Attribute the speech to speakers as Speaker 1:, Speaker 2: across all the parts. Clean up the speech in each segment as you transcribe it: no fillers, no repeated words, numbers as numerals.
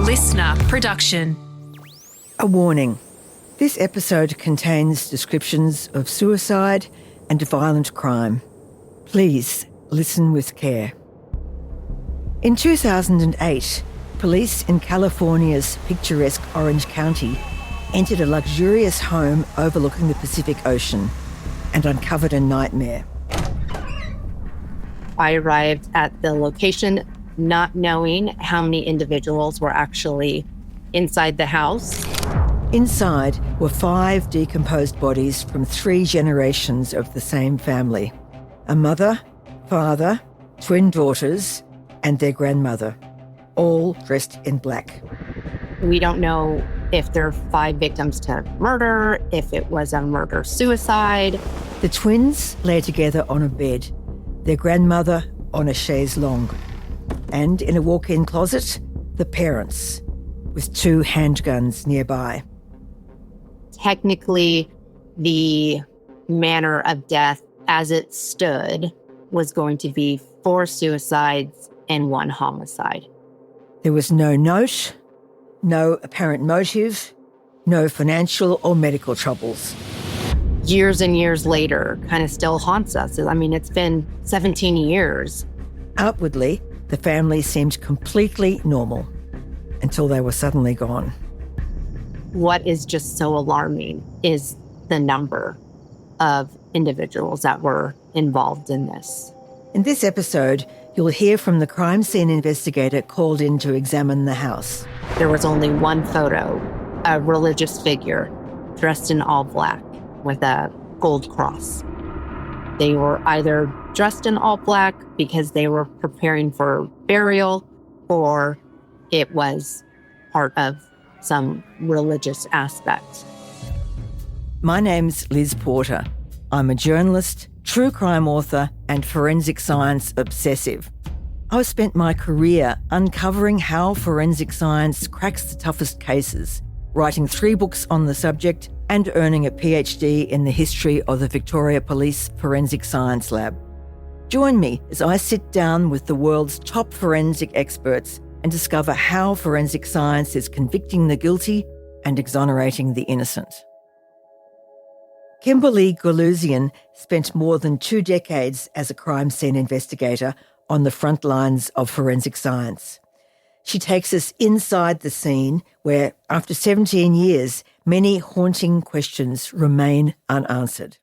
Speaker 1: listener production.
Speaker 2: A warning. This episode contains descriptions of suicide and violent crime. Please listen with care. In 2008, police in California's picturesque Orange County entered a luxurious home overlooking the Pacific Ocean and uncovered a nightmare.
Speaker 3: I arrived at the location not knowing how many individuals were actually inside the house.
Speaker 2: Inside were 5 decomposed bodies from 3 generations of the same family. A mother, father, twin daughters, and their grandmother, all dressed in black.
Speaker 3: We don't know if there are 5 victims to murder, if it was a murder-suicide.
Speaker 2: The twins lay together on a bed, their grandmother on a chaise longue. And in a walk-in closet, the parents, with 2 handguns nearby.
Speaker 3: Technically, the manner of death as it stood was going to be 4 suicides and 1 homicide.
Speaker 2: There was no note, no apparent motive, no financial or medical troubles.
Speaker 3: Years and years later, kind of still haunts us. I mean, it's been 17 years.
Speaker 2: Outwardly, the family seemed completely normal until they were suddenly gone.
Speaker 3: What is just so alarming is the number of individuals that were involved in this.
Speaker 2: In this episode, you'll hear from the crime scene investigator called in to examine the house.
Speaker 3: There was only one photo, a religious figure dressed in all black with a gold cross. They were either dressed in all black because they were preparing for burial, or it was part of some religious aspect.
Speaker 2: My name's Liz Porter. I'm a journalist, true crime author, and forensic science obsessive. I've spent my career uncovering how forensic science cracks the toughest cases, writing 3 books on the subject and earning a PhD in the history of the Victoria Police Forensic Science Lab. Join me as I sit down with the world's top forensic experts and discover how forensic science is convicting the guilty and exonerating the innocent. Kimberlee Guluzian spent more than 2 decades as a crime scene investigator on the front lines of forensic science. She takes us inside the scene where, after 17 years, many haunting questions remain unanswered.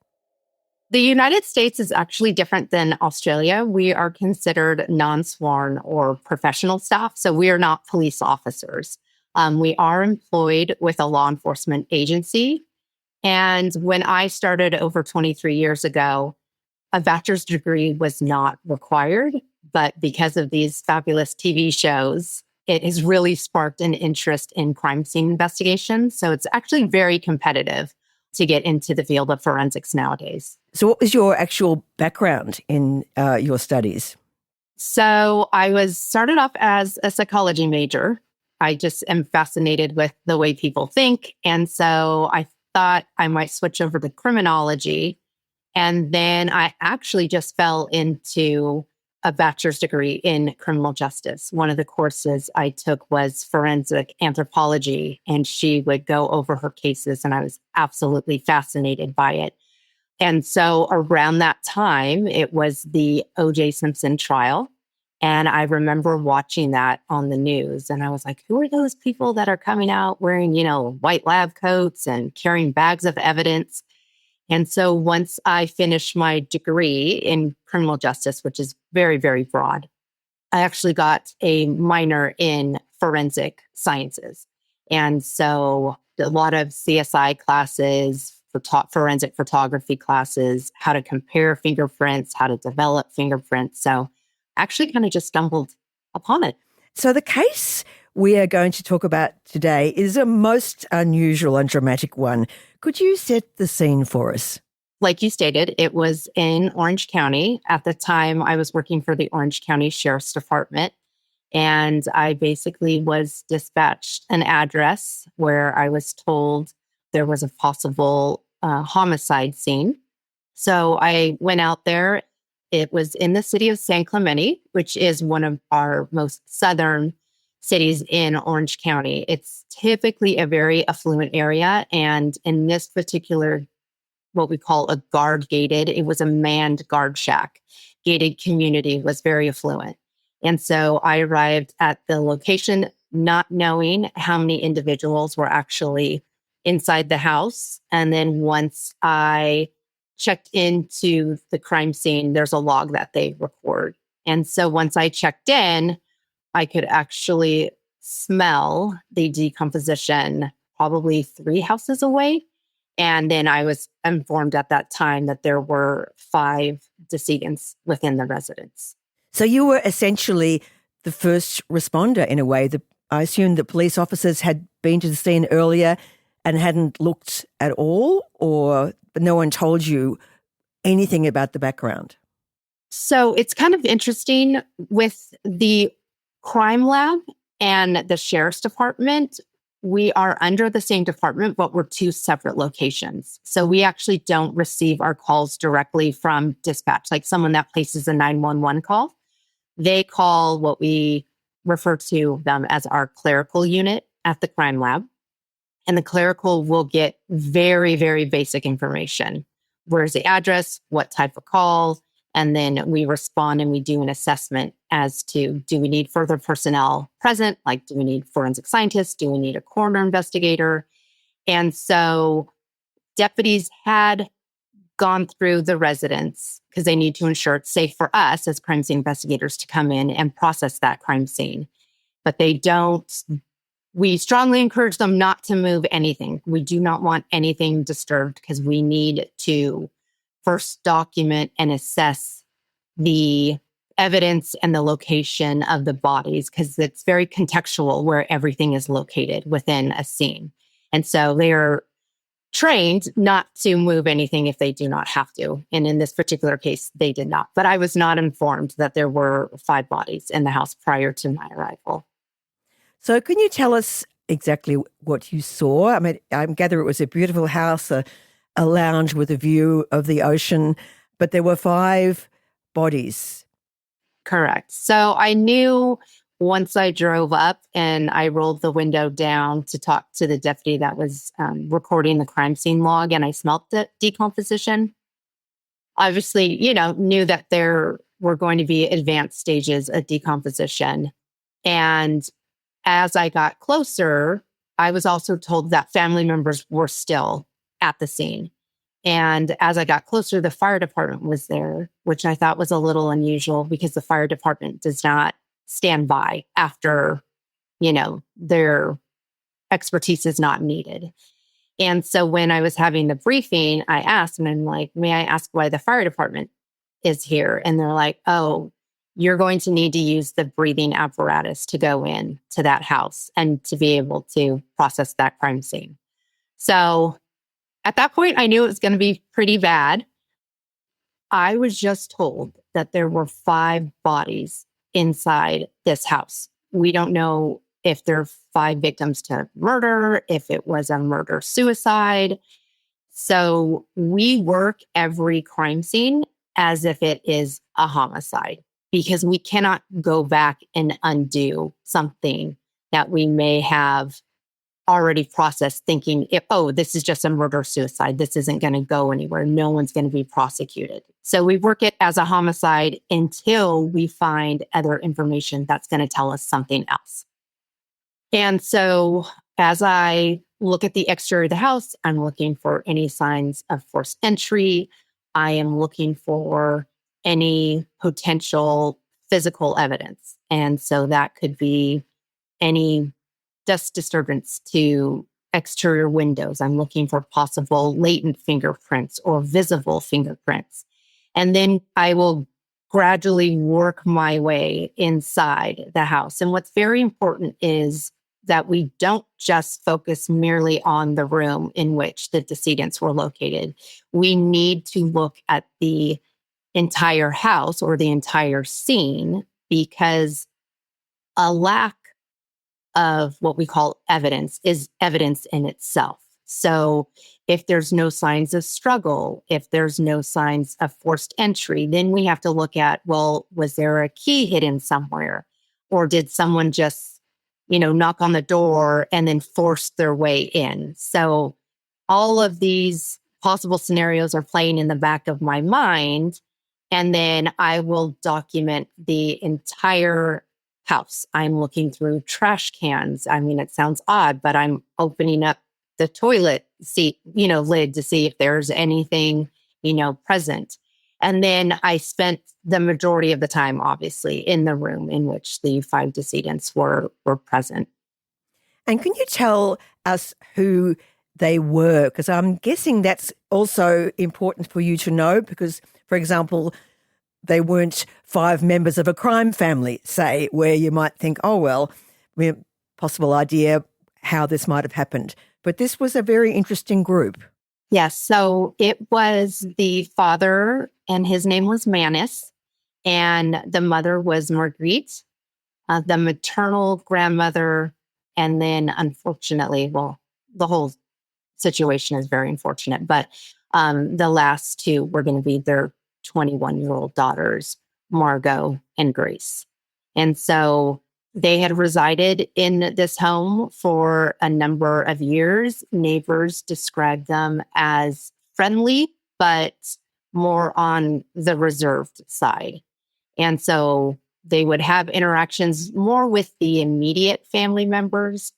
Speaker 3: The United States is actually different than Australia. We are considered non-sworn or professional staff, so we are not police officers. We are employed with a law enforcement agency. And when I started over 23 years ago, a bachelor's degree was not required. But because of these fabulous TV shows, it has really sparked an interest in crime scene investigation. So it's actually very competitive to get into the field of forensics nowadays.
Speaker 2: So what was your actual background in your studies?
Speaker 3: So I started off as a psychology major. I just am fascinated with the way people think. And so I thought I might switch over to criminology. And then I actually just fell into a bachelor's degree in criminal justice. One of the courses I took was forensic anthropology, and she would go over her cases, and I was absolutely fascinated by it. And so around that time, it was the O.J. Simpson trial. And I remember watching that on the news, and I was like, who are those people that are coming out wearing, white lab coats and carrying bags of evidence? And so once I finished my degree in criminal justice, which is very, very broad, I actually got a minor in forensic sciences. And so a lot of CSI classes, forensic photography classes, how to compare fingerprints, how to develop fingerprints. So actually kind of just stumbled upon it.
Speaker 2: So the case we are going to talk about today is a most unusual and dramatic one. Could you set the scene for us?
Speaker 3: Like you stated, it was in Orange County. At the time, I was working for the Orange County Sheriff's Department, and I basically was dispatched an address where I was told there was a possible homicide scene. So I went out there. It was in the city of San Clemente, which is one of our most southern cities in Orange County. It's typically a very affluent area. And in this particular, what we call a guard gated, it was a manned guard shack. Gated community was very affluent. And so I arrived at the location not knowing how many individuals were actually inside the house. And then once I checked into the crime scene, there's a log that they record. And so once I checked in, I could actually smell the decomposition probably 3 houses away. And then I was informed at that time that there were 5 decedents within the residence.
Speaker 2: So you were essentially the first responder in a way. I assume the police officers had been to the scene earlier and hadn't looked at all, but no one told you anything about the background.
Speaker 3: So it's kind of interesting with the crime lab and the sheriff's department. We are under the same department, but we're 2 separate locations. So we actually don't receive our calls directly from dispatch, like someone that places a 911 call. They call what we refer to them as our clerical unit at the crime lab. And the clerical will get very, very basic information. Where's the address? What type of call? And then we respond and we do an assessment as to, do we need further personnel present? Like, do we need forensic scientists? Do we need a coroner investigator? And so deputies had gone through the residence because they need to ensure it's safe for us as crime scene investigators to come in and process that crime scene. But we strongly encourage them not to move anything. We do not want anything disturbed because we need to first document and assess the evidence and the location of the bodies, because it's very contextual where everything is located within a scene. And so they are trained not to move anything if they do not have to. And in this particular case, they did not. But I was not informed that there were 5 bodies in the house prior to my arrival.
Speaker 2: So can you tell us exactly what you saw? I mean, I gather it was a beautiful house, a lounge with a view of the ocean, but there were 5 bodies.
Speaker 3: Correct. So I knew once I drove up and I rolled the window down to talk to the deputy that was recording the crime scene log, and I smelt the decomposition. Obviously, knew that there were going to be advanced stages of decomposition. And as I got closer, I was also told that family members were still at the scene. And as I got closer, the fire department was there, which I thought was a little unusual because the fire department does not stand by after, their expertise is not needed. And so when I was having the briefing, I asked, and I'm like, may I ask why the fire department is here? And they're like, oh, you're going to need to use the breathing apparatus to go in to that house and to be able to process that crime scene. So at that point, I knew it was going to be pretty bad. I was just told that there were 5 bodies inside this house. We don't know if there are 5 victims to murder, if it was a murder-suicide. So we work every crime scene as if it is a homicide, because we cannot go back and undo something that we may have already processed, thinking, this is just a murder-suicide. This isn't going to go anywhere. No one's going to be prosecuted. So we work it as a homicide until we find other information that's going to tell us something else. And so as I look at the exterior of the house, I'm looking for any signs of forced entry. I am looking for any potential physical evidence. And so that could be any dust disturbance to exterior windows. I'm looking for possible latent fingerprints or visible fingerprints. And then I will gradually work my way inside the house. And what's very important is that we don't just focus merely on the room in which the decedents were located. We need to look at the entire house or the entire scene, because a lack of what we call evidence is evidence in itself. So if there's no signs of struggle, if there's no signs of forced entry, then we have to look at, well, was there a key hidden somewhere? Or did someone just knock on the door and then force their way in. So all of these possible scenarios are playing in the back of my mind. And then I will document the entire house. I'm looking through trash cans. I mean, it sounds odd, but I'm opening up the toilet seat, lid to see if there's anything, present. And then I spent the majority of the time, obviously, in the room in which the 5 decedents were present.
Speaker 2: And can you tell us who they were? Because I'm guessing that's also important for you to know because, for example, they weren't 5 members of a crime family, say, where you might think, oh, well, we have a possible idea how this might have happened. But this was a very interesting group.
Speaker 3: Yes. So it was the father, and his name was Manus, and the mother was Marguerite, the maternal grandmother, and then unfortunately, the whole situation is very unfortunate, but the last 2 were going to be their 21-year-old daughters, Margot and Grace. And so they had resided in this home for a number of years. Neighbors described them as friendly, but more on the reserved side. And so they would have interactions more with the immediate family members.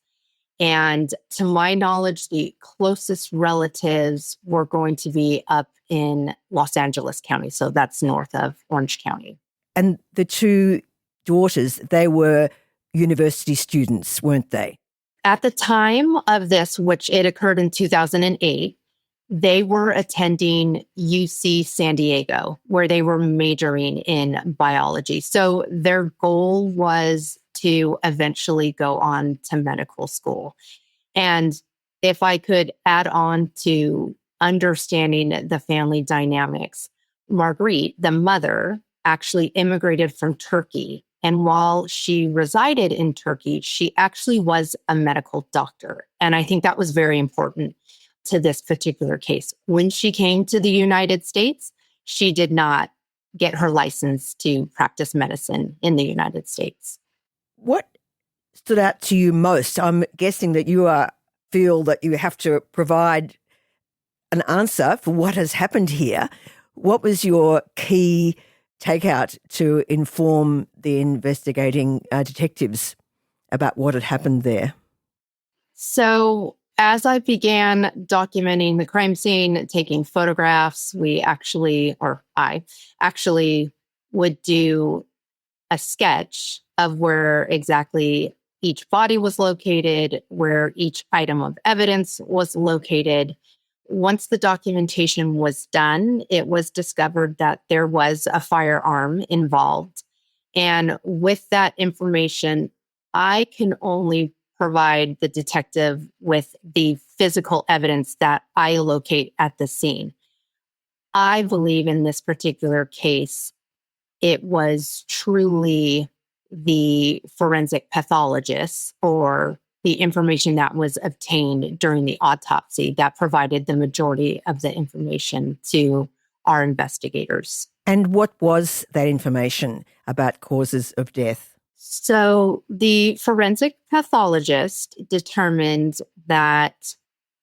Speaker 3: And to my knowledge, the closest relatives were going to be up in Los Angeles County. So that's north of Orange County.
Speaker 2: And the 2 daughters, they were university students, weren't they?
Speaker 3: At the time of this, which it occurred in 2008, they were attending UC San Diego, where they were majoring in biology. So their goal was to eventually go on to medical school. And if I could add on to understanding the family dynamics, Marguerite, the mother, actually immigrated from Turkey. And while she resided in Turkey, she actually was a medical doctor. And I think that was very important to this particular case. When she came to the United States, she did not get her license to practice medicine in the United States.
Speaker 2: What stood out to you most? I'm guessing that you feel that you have to provide an answer for what has happened here. What was your key takeout to inform the investigating detectives about what had happened there?
Speaker 3: So as I began documenting the crime scene, taking photographs, I actually would do a sketch of where exactly each body was located, where each item of evidence was located. Once the documentation was done, it was discovered that there was a firearm involved. And with that information, I can only provide the detective with the physical evidence that I locate at the scene. I believe in this particular case, it was truly the forensic pathologist or the information that was obtained during the autopsy that provided the majority of the information to our investigators.
Speaker 2: And what was that information about causes of death?
Speaker 3: So the forensic pathologist determined that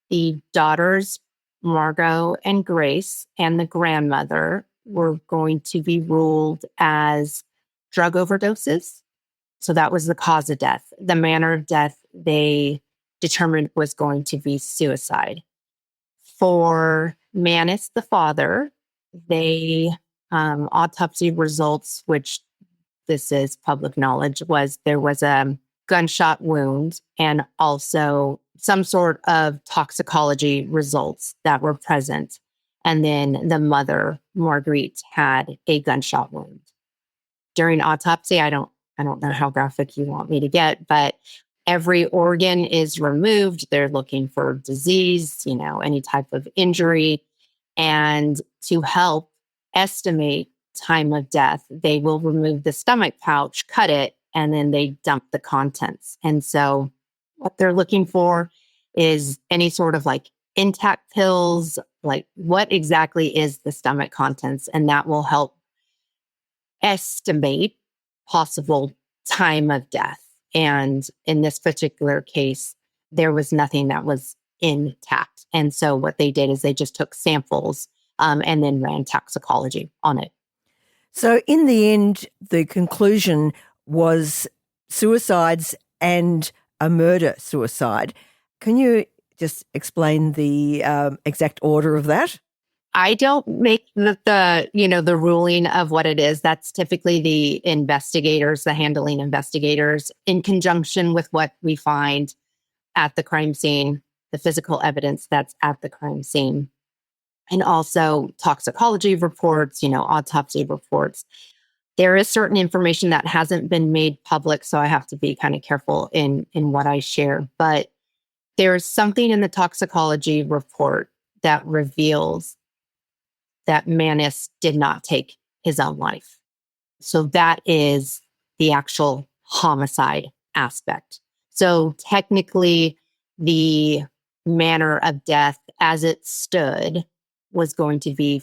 Speaker 3: the daughters, Margot and Grace, and the grandmother were going to be ruled as drug overdoses. So that was the cause of death. The manner of death they determined was going to be suicide. For Manus, the father, they autopsy results, which this is public knowledge, was there was a gunshot wound and also some sort of toxicology results that were present. And then the mother, Marguerite, had a gunshot wound. During autopsy, I don't know how graphic you want me to get, but every organ is removed. They're looking for disease, any type of injury. And to help estimate time of death, they will remove the stomach pouch, cut it, and then they dump the contents. And so what they're looking for is any sort of intact pills, what exactly is the stomach contents, and that will help estimate possible time of death. And in this particular case, there was nothing that was intact. And so what they did is they just took samples and then ran toxicology on it.
Speaker 2: So in the end, the conclusion was suicides and a murder-suicide. Can you just explain the exact order of that?
Speaker 3: I don't make the ruling of what it is. That's typically the investigators, the handling investigators, in conjunction with what we find at the crime scene, the physical evidence that's at the crime scene, and also toxicology reports, autopsy reports. There is certain information that hasn't been made public, so I have to be kind of careful in what I share. But there's something in the toxicology report that reveals that Manus did not take his own life. So that is the actual homicide aspect. So technically, the manner of death as it stood was going to be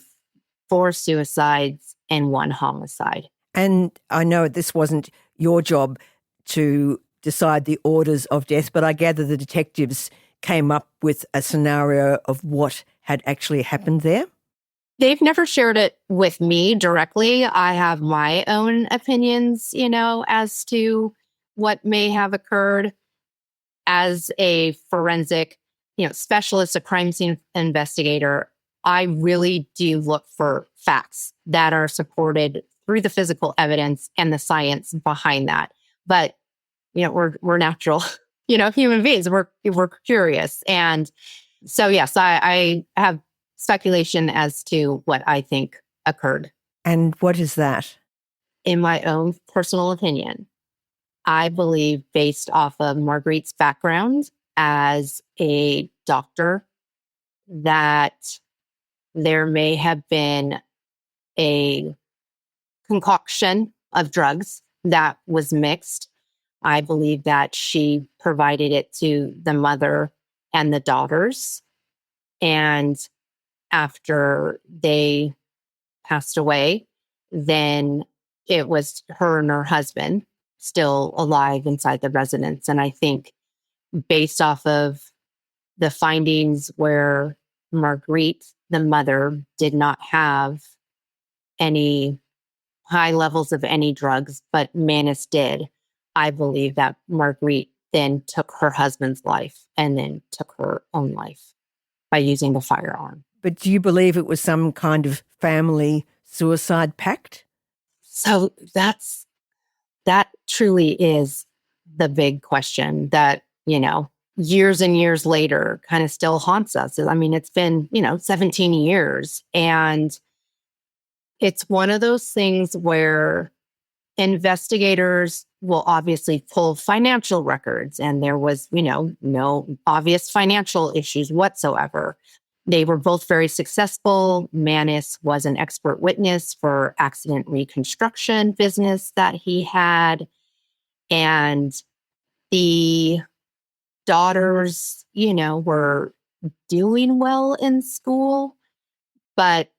Speaker 3: 4 suicides and 1 homicide.
Speaker 2: And I know this wasn't your job to decide the orders of death, but I gather the detectives came up with a scenario of what had actually happened there.
Speaker 3: They've never shared it with me directly. I have my own opinions, as to what may have occurred. As a forensic, specialist, a crime scene investigator, I really do look for facts that are supported through the physical evidence and the science behind that. But, we're natural, human beings. We're curious. And so, yes, I have speculation as to what I think occurred.
Speaker 2: And what is that?
Speaker 3: In my own personal opinion, I believe, based off of Marguerite's background as a doctor, that there may have been a concoction of drugs that was mixed. I believe that she provided it to the mother and the daughters. And after they passed away, then it was her and her husband still alive inside the residence. And I think based off of the findings where Marguerite, the mother, did not have any high levels of any drugs, but Manus did, I believe that Marguerite then took her husband's life and then took her own life by using the firearm.
Speaker 2: But do you believe it was some kind of family suicide pact?
Speaker 3: So that truly is the big question that, years and years later kind of still haunts us. I mean, it's been, 17 years. And it's one of those things where investigators will obviously pull financial records, and there was, no obvious financial issues whatsoever. They were both very successful. Manus was an expert witness for accident reconstruction business that he had. And the daughters, were doing well in school, but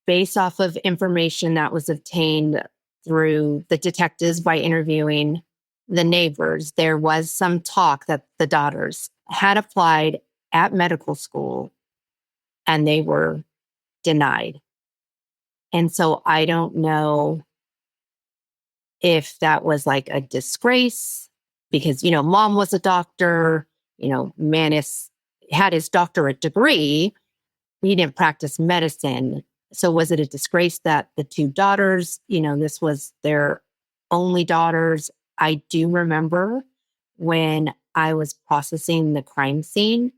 Speaker 3: based off of information that was obtained through the detectives by interviewing the neighbors, there was some talk that the daughters had applied at medical school and they were denied. And so I don't know if that was like a disgrace because, mom was a doctor, Manus had his doctorate degree. He didn't practice medicine. So was it a disgrace that the 2 daughters, this was their only daughters? I do remember when I was processing the crime scene,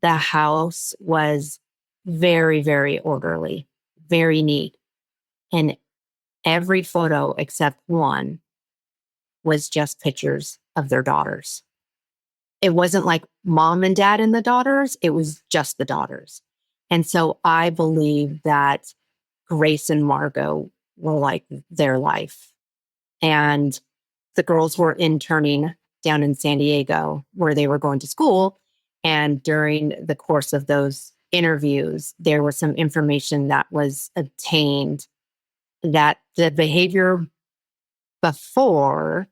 Speaker 3: the house was very, very orderly, very neat. And every photo except one was just pictures of their daughters. It wasn't like mom and dad and the daughters. It was just the daughters. And so I believe that Grace and Margot were like their life. And the girls were interning down in San Diego where they were going to school. And during the course of those interviews, there was some information that was obtained that the behavior before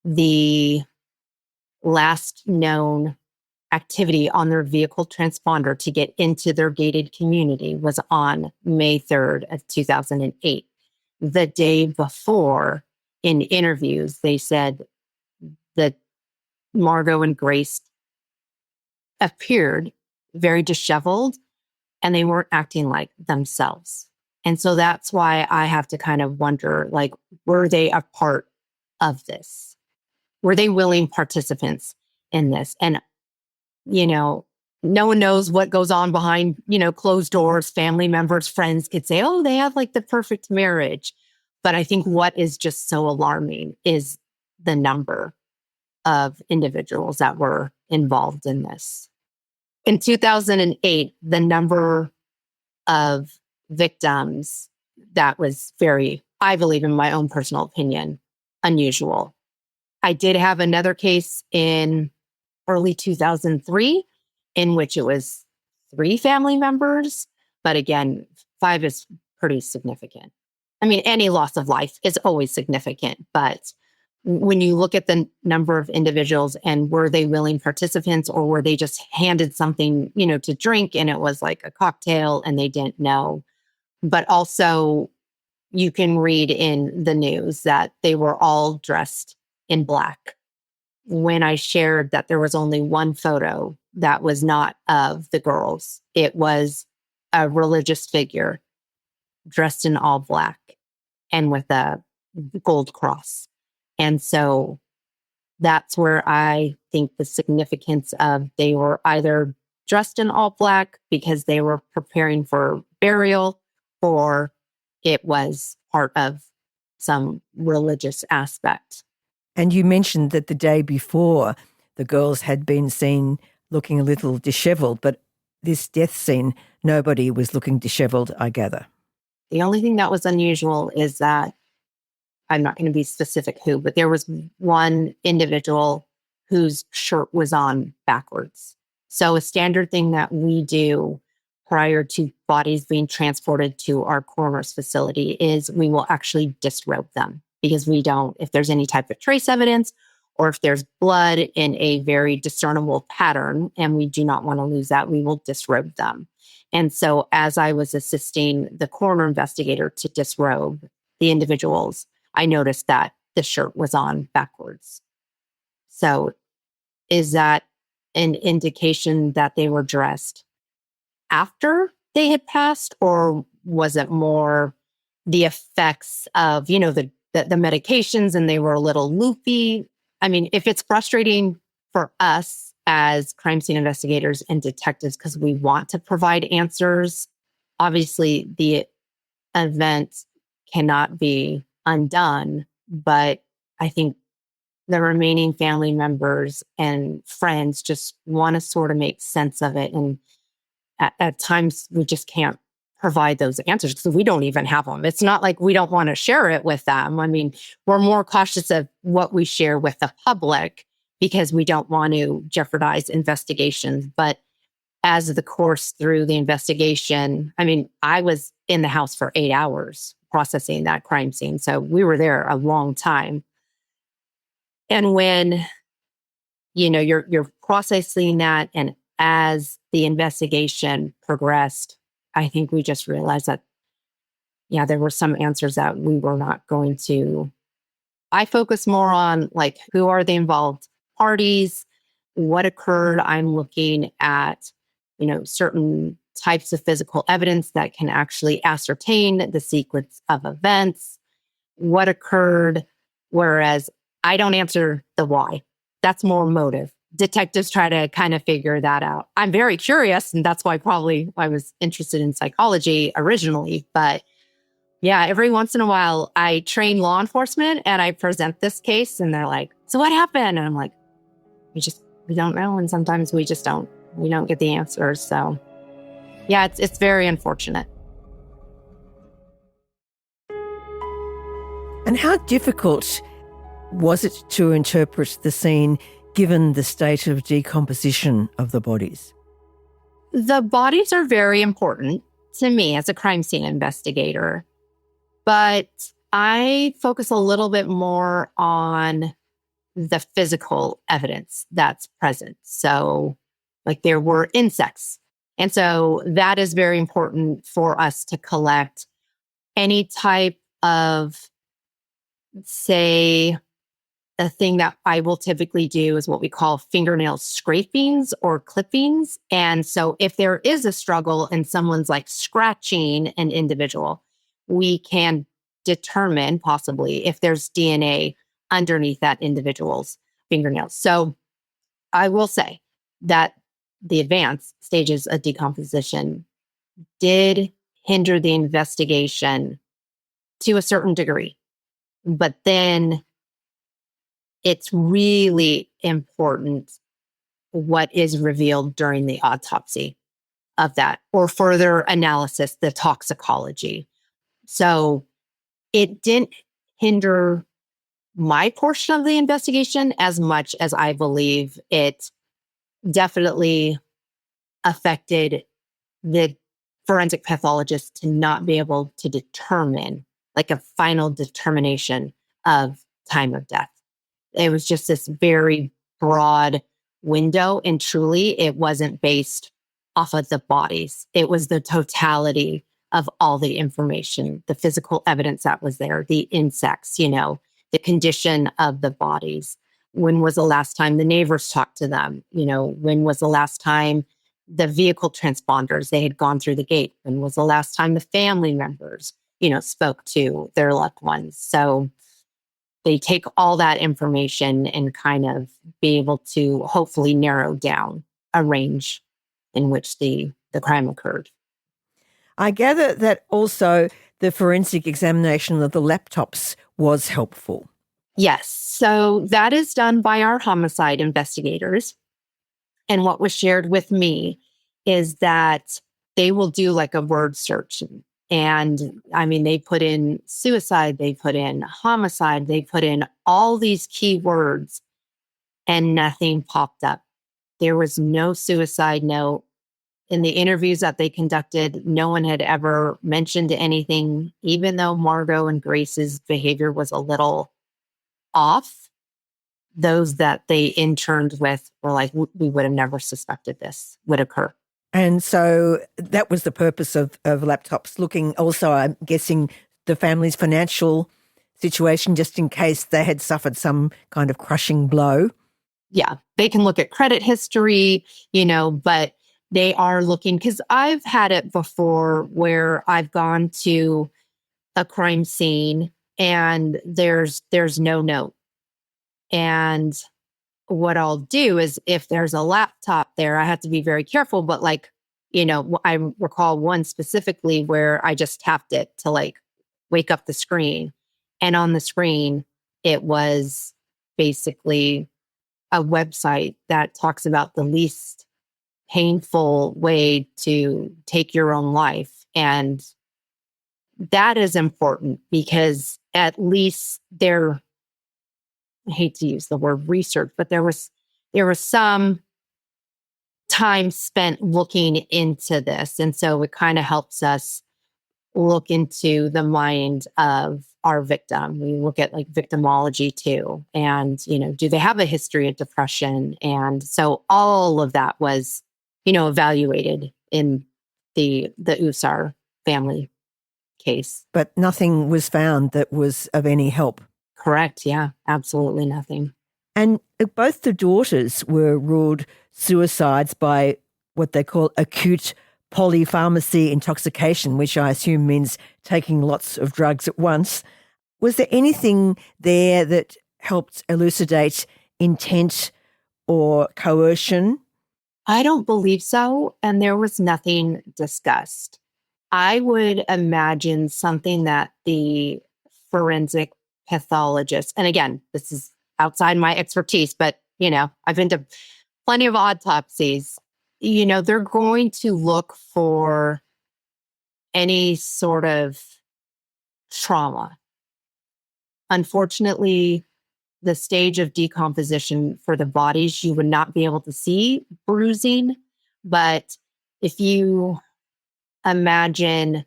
Speaker 3: the last known activity on their vehicle transponder to get into their gated community was on May 3rd of 2008. The day before, in interviews, they said that Margot and Grace appeared very disheveled and they weren't acting like themselves. And so that's why I have to kind of wonder, like, were they a part of this? Were they willing participants in this? And, no one knows what goes on behind, closed doors. Family members, friends could say, oh, they have like the perfect marriage. But I think what is just so alarming is the number of individuals that were involved in this. In 2008, the number of victims, that was very, I believe in my own personal opinion, unusual. I did have another case in early 2003 in which it was 3 family members. But again, 5 is pretty significant. I mean, any loss of life is always significant, but when you look at the number of individuals and were they willing participants or were they just handed something, to drink and it was like a cocktail and they didn't know. But also you can read in the news that they were all dressed in black. When I shared that there was only one photo that was not of the girls, it was a religious figure dressed in all black and with a gold cross. And so that's where I think the significance of they were either dressed in all black because they were preparing for burial, or it was part of some religious aspect.
Speaker 2: And you mentioned that the day before, the girls had been seen looking a little disheveled, but this death scene, nobody was looking disheveled, I gather.
Speaker 3: The only thing that was unusual is that, I'm not going to be specific who, but there was one individual whose shirt was on backwards. So a standard thing that we do prior to bodies being transported to our coroner's facility is we will actually disrobe them, because we don't, if there's any type of trace evidence or if there's blood in a very discernible pattern and we do not want to lose that, we will disrobe them. And so as I was assisting the coroner investigator to disrobe the individuals, I noticed that the shirt was on backwards. So is that an indication that they were dressed after they had passed, or was it more the effects of, the medications and they were a little loopy? I mean, if it's frustrating for us as crime scene investigators and detectives because we want to provide answers, obviously the event cannot be undone. But I think the remaining family members and friends just want to sort of make sense of it. And at times we just can't provide those answers because we don't even have them. It's not like we don't want to share it with them. I mean, we're more cautious of what we share with the public because we don't want to jeopardize investigations. But as the course through the investigation, I mean, I was in the house for 8 hours processing that crime scene. So we were there a long time. And when, you're processing that, and as the investigation progressed, I think we just realized that, there were some answers that we were not going to. I focus more on like, who are the involved parties, what occurred. I'm looking at, certain types of physical evidence that can actually ascertain the sequence of events, what occurred, whereas I don't answer the why. That's more motive. Detectives try to kind of figure that out. I'm very curious, and that's why probably I was interested in psychology originally. But yeah, every once in a while, I train law enforcement and I present this case and they're like, so what happened? And I'm like, we don't know. And sometimes we don't get the answers. So yeah, it's very unfortunate.
Speaker 2: And how difficult was it to interpret the scene given the state of decomposition of the bodies?
Speaker 3: The bodies are very important to me as a crime scene investigator, but I focus a little bit more on the physical evidence that's present. So, like there were insects. And so that is very important for us to collect any type of, say, a thing that I will typically do is what we call fingernail scrapings or clippings. And so if there is a struggle and someone's like scratching an individual, we can determine possibly if there's DNA underneath that individual's fingernails. So I will say that the advanced stages of decomposition did hinder the investigation to a certain degree. But then it's really important what is revealed during the autopsy of that or further analysis, the toxicology. So it didn't hinder my portion of the investigation as much as I believe it definitely affected the forensic pathologist to not be able to determine like a final determination of time of death. It was just this very broad window. And truly, it wasn't based off of the bodies. It was the totality of all the information, the physical evidence that was there, the insects, the condition of the bodies. When was the last time the neighbors talked to them? When was the last time the vehicle transponders, they had gone through the gate? When was the last time the family members, spoke to their loved ones? So they take all that information and kind of be able to hopefully narrow down a range in which the crime occurred.
Speaker 2: I gather that also the forensic examination of the laptops was helpful.
Speaker 3: Yes. So that is done by our homicide investigators. And what was shared with me is that they will do like a word search. And I mean, they put in suicide, they put in homicide, they put in all these keywords and nothing popped up. There was no suicide note. In the interviews that they conducted, no one had ever mentioned anything, even though Margot and Grace's behavior was a little off. Those that they interned with were like, we would have never suspected this would occur.
Speaker 2: And so that was the purpose of laptops, looking also, I'm guessing, the family's financial situation, just in case they had suffered some kind of crushing blow.
Speaker 3: Yeah, they can look at credit history, but they are looking, because I've had it before where I've gone to a crime scene and there's no note. And what I'll do is if there's a laptop there, I have to be very careful. But I recall one specifically where I just tapped it to wake up the screen. And on the screen, it was basically a website that talks about the least painful way to take your own life. And that is important because at least I hate to use the word research, but there was some time spent looking into this. And so it kind of helps us look into the mind of our victim. We look at victimology too. And, do they have a history of depression? And so all of that was, evaluated in the Usar family case.
Speaker 2: But nothing was found that was of any help.
Speaker 3: Correct. Yeah, absolutely nothing.
Speaker 2: And both the daughters were ruled suicides by what they call acute polypharmacy intoxication, which I assume means taking lots of drugs at once. Was there anything there that helped elucidate intent or coercion?
Speaker 3: I don't believe so. And there was nothing discussed. I would imagine something that the forensic pathologist, and again, this is outside my expertise, but, I've been to plenty of autopsies. They're going to look for any sort of trauma. Unfortunately, the stage of decomposition for the bodies, you would not be able to see bruising. But if you imagine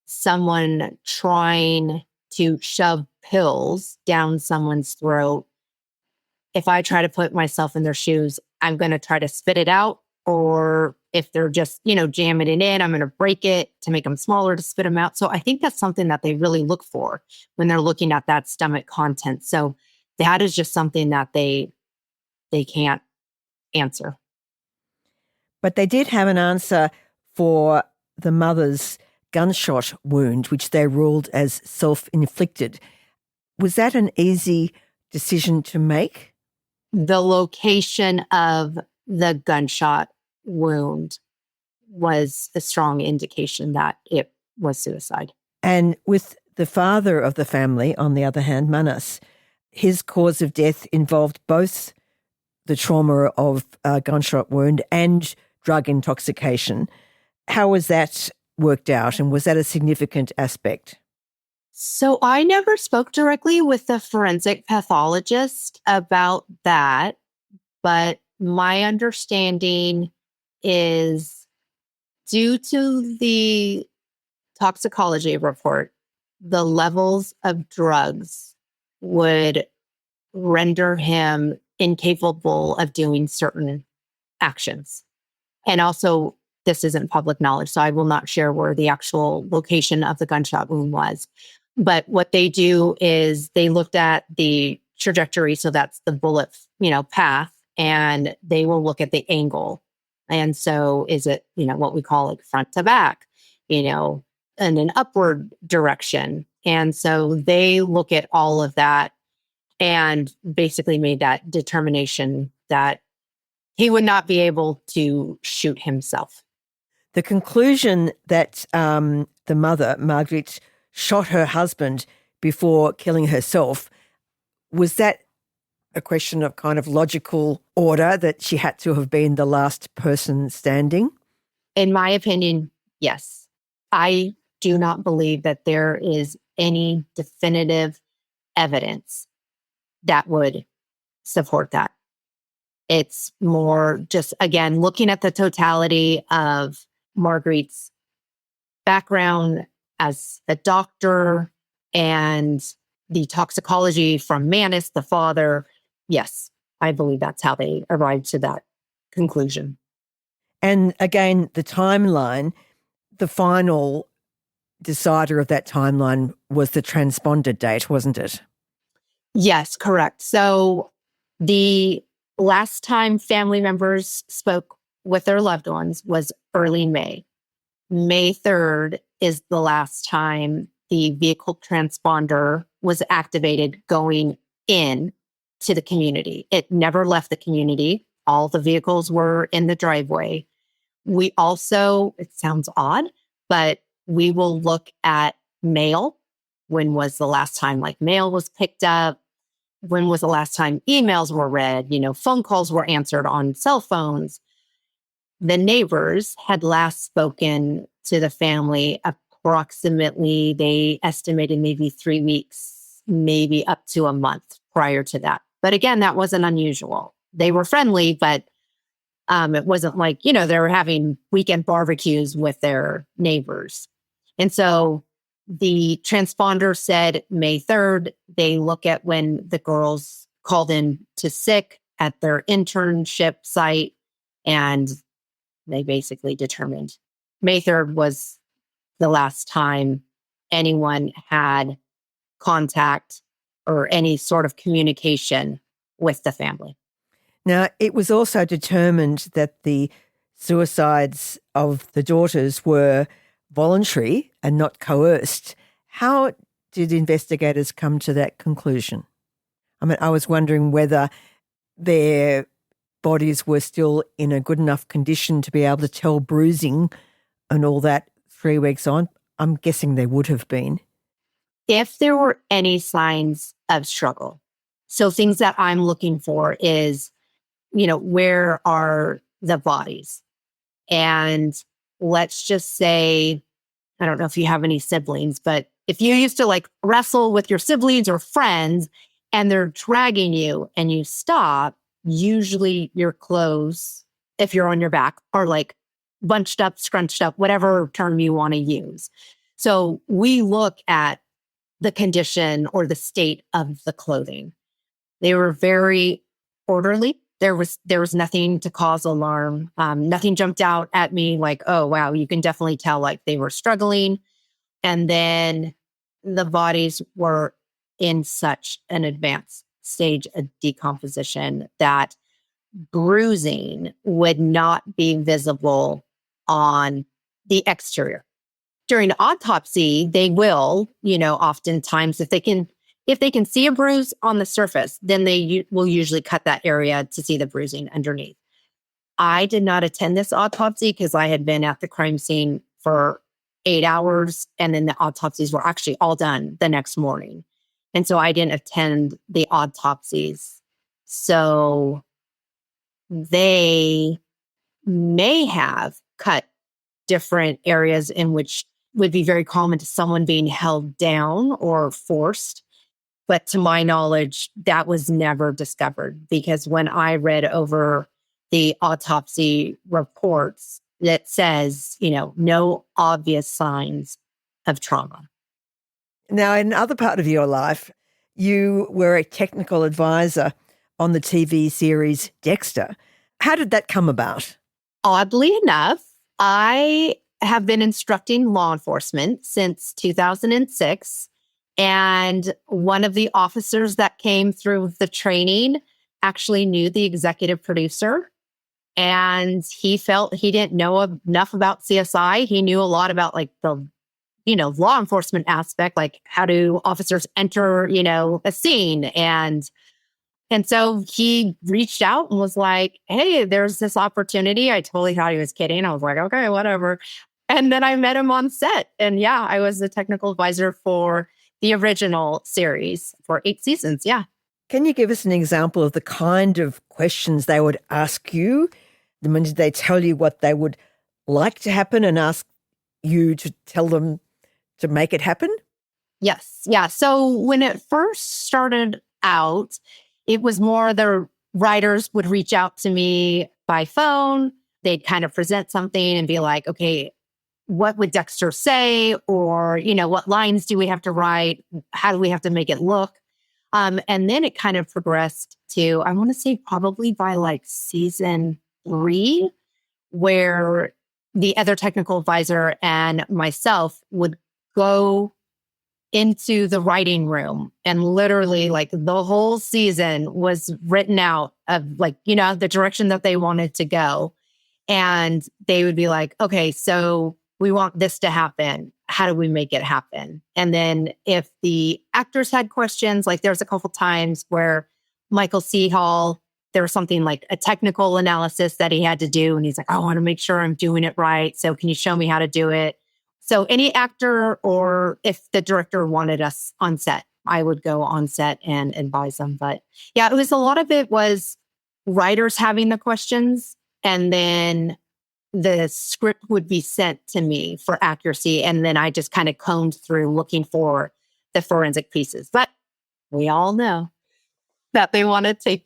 Speaker 3: someone trying to shove pills down someone's throat if I try to put myself in their shoes, I'm going to try to spit it out. Or if they're just, jamming it in, I'm going to break it to make them smaller to spit them out. So I think that's something that they really look for when they're looking at that stomach content. So that is just something that they can't answer.
Speaker 2: But they did have an answer for the mother's gunshot wound, which they ruled as self-inflicted. Was that an easy decision to make?
Speaker 3: The location of the gunshot wound was a strong indication that it was suicide.
Speaker 2: And with the father of the family, on the other hand, Manas, his cause of death involved both the trauma of a gunshot wound and drug intoxication. How was that worked out, and was that a significant aspect?
Speaker 3: So I never spoke directly with the forensic pathologist about that, but my understanding is due to the toxicology report, the levels of drugs would render him incapable of doing certain actions. And also, this isn't public knowledge, so I will not share where the actual location of the gunshot wound was. But what they do is they looked at the trajectory, so that's the bullet, path, and they will look at the angle. And so is it, what we call like front to back, in an upward direction. And so they look at all of that and basically made that determination that he would not be able to shoot himself.
Speaker 2: The conclusion that the mother, Margaret, shot her husband before killing herself, was that a question of kind of logical order, that she had to have been the last person standing?
Speaker 3: In my opinion, yes. I do not believe that there is any definitive evidence that would support that. It's more just, again, looking at the totality of Margaret's background as a doctor and the toxicology from Manis, the father. Yes, I believe that's how they arrived to that conclusion.
Speaker 2: And again, the timeline, the final decider of that timeline was the transponder date, wasn't it?
Speaker 3: Yes, correct. So the last time family members spoke with their loved ones was early May. May 3rd is the last time the vehicle transponder was activated going in to the community. It never left the community. All the vehicles were in the driveway. We also, it sounds odd, but we will look at mail. When was the last time mail was picked up? When was the last time emails were read? Phone calls were answered on cell phones. The neighbors had last spoken to the family approximately, they estimated maybe 3 weeks, maybe up to a month prior to that. But again, that wasn't unusual. They were friendly, but it wasn't like, they were having weekend barbecues with their neighbors. And so the transponder said May 3rd. They look at when the girls called in to sick at their internship site, and they basically determined May 3rd was the last time anyone had contact or any sort of communication with the family.
Speaker 2: Now, it was also determined that the suicides of the daughters were voluntary and not coerced. How did investigators come to that conclusion? I was wondering whether their bodies were still in a good enough condition to be able to tell bruising and all that 3 weeks on. I'm guessing they would have been.
Speaker 3: If there were any signs of struggle, so things that I'm looking for is, where are the bodies? And let's just say, I don't know if you have any siblings, but if you used to wrestle with your siblings or friends and they're dragging you and you stop, usually your clothes, if you're on your back, are bunched up, scrunched up, whatever term you want to use. So we look at the condition or the state of the clothing. They were very orderly. There was nothing to cause alarm. Nothing jumped out at me like, oh, wow, you can definitely tell like they were struggling. And then the bodies were in such an advanced stage of decomposition that bruising would not be visible on the exterior. During autopsy, they will, oftentimes if they can see a bruise on the surface, then they will usually cut that area to see the bruising underneath. I did not attend this autopsy because I had been at the crime scene for 8 hours, and then the autopsies were actually all done the next morning. And so I didn't attend the autopsies. So they may have cut different areas in which would be very common to someone being held down or forced. But to my knowledge, that was never discovered, because when I read over the autopsy reports, that says, no obvious signs of trauma.
Speaker 2: Now, in another part of your life, you were a technical advisor on the TV series Dexter. How did that come about?
Speaker 3: Oddly enough, I have been instructing law enforcement since 2006. And one of the officers that came through the training actually knew the executive producer. And he felt he didn't know enough about CSI. He knew a lot about like the, law enforcement aspect, like how do officers enter, a scene. And so he reached out and was like, hey, there's this opportunity. I totally thought he was kidding. I was like, okay, whatever. And then I met him on set. And yeah, I was the technical advisor for the original series for 8 seasons. Yeah.
Speaker 2: Can you give us an example of the kind of questions they would ask you? When did they tell you what they would like to happen and ask you to tell them to make it happen?
Speaker 3: Yes. Yeah. So when it first started out, it was more the writers would reach out to me by phone. They'd kind of present something and be like, okay, what would Dexter say? Or, what lines do we have to write? How do we have to make it look? And then it kind of progressed to, I want to say probably by like season 3, where the other technical advisor and myself would go into the writing room, and literally like the whole season was written out of like, the direction that they wanted to go. And they would be like, okay, so we want this to happen. How do we make it happen? And then if the actors had questions, like there's a couple times where Michael C. Hall, there was something like a technical analysis that he had to do. And he's like, I want to make sure I'm doing it right. So can you show me how to do it? So any actor, or if the director wanted us on set, I would go on set and advise them. But yeah, it was a lot of it was writers having the questions, and then the script would be sent to me for accuracy. And then I just kind of combed through looking for the forensic pieces. But we all know that they want to take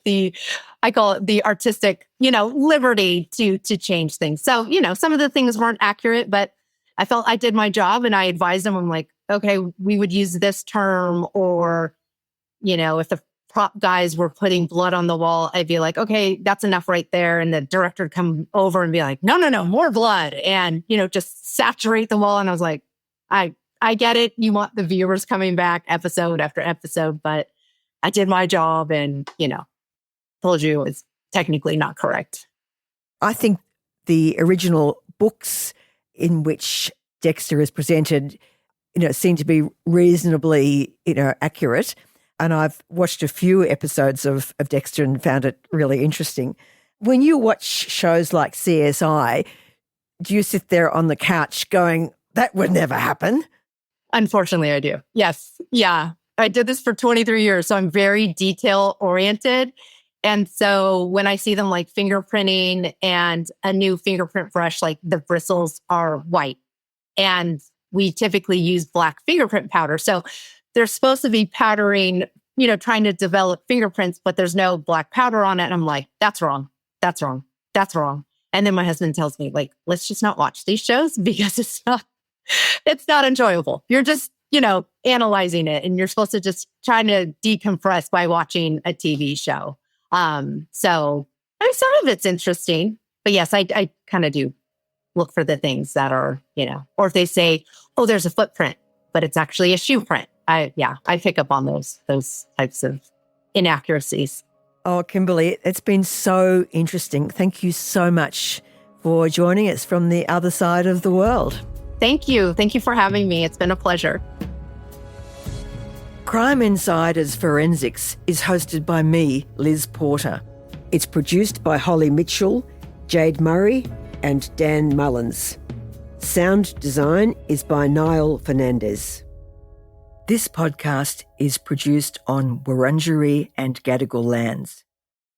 Speaker 3: I call it the artistic, liberty to change things. So, some of the things weren't accurate, but I felt I did my job, and I advised them. I'm like, okay, we would use this term, or, if the prop guys were putting blood on the wall, I'd be like, okay, that's enough right there. And the director would come over and be like, no, more blood. And, just saturate the wall. And I was like, I get it. You want the viewers coming back episode after episode, but I did my job and, told you it was technically not correct.
Speaker 2: I think the original books in which Dexter is presented, seem to be reasonably, accurate. And I've watched a few episodes of Dexter and found it really interesting. When you watch shows like CSI, do you sit there on the couch going, that would never happen?
Speaker 3: Unfortunately, I do. Yes. Yeah. I did this for 23 years, so I'm very detail oriented. And so when I see them like fingerprinting and a new fingerprint brush, like the bristles are white, and we typically use black fingerprint powder. So they're supposed to be powdering, trying to develop fingerprints, but there's no black powder on it. And I'm like, that's wrong. That's wrong. That's wrong. And then my husband tells me, like, let's just not watch these shows because it's not enjoyable. You're just, analyzing it, and you're supposed to just try to decompress by watching a TV show. So some of it's interesting, but yes, I kind of do look for the things that are, or if they say, oh, there's a footprint, but it's actually a shoe print. I pick up on those types of inaccuracies.
Speaker 2: Oh, Kimberlee, it's been so interesting. Thank you so much for joining us from the other side of the world.
Speaker 3: Thank you. Thank you for having me. It's been a pleasure.
Speaker 2: Crime Insiders Forensics is hosted by me, Liz Porter. It's produced by Holly Mitchell, Jade Murray, and Dan Mullins. Sound design is by Niall Fernandez. This podcast is produced on Wurundjeri and Gadigal lands.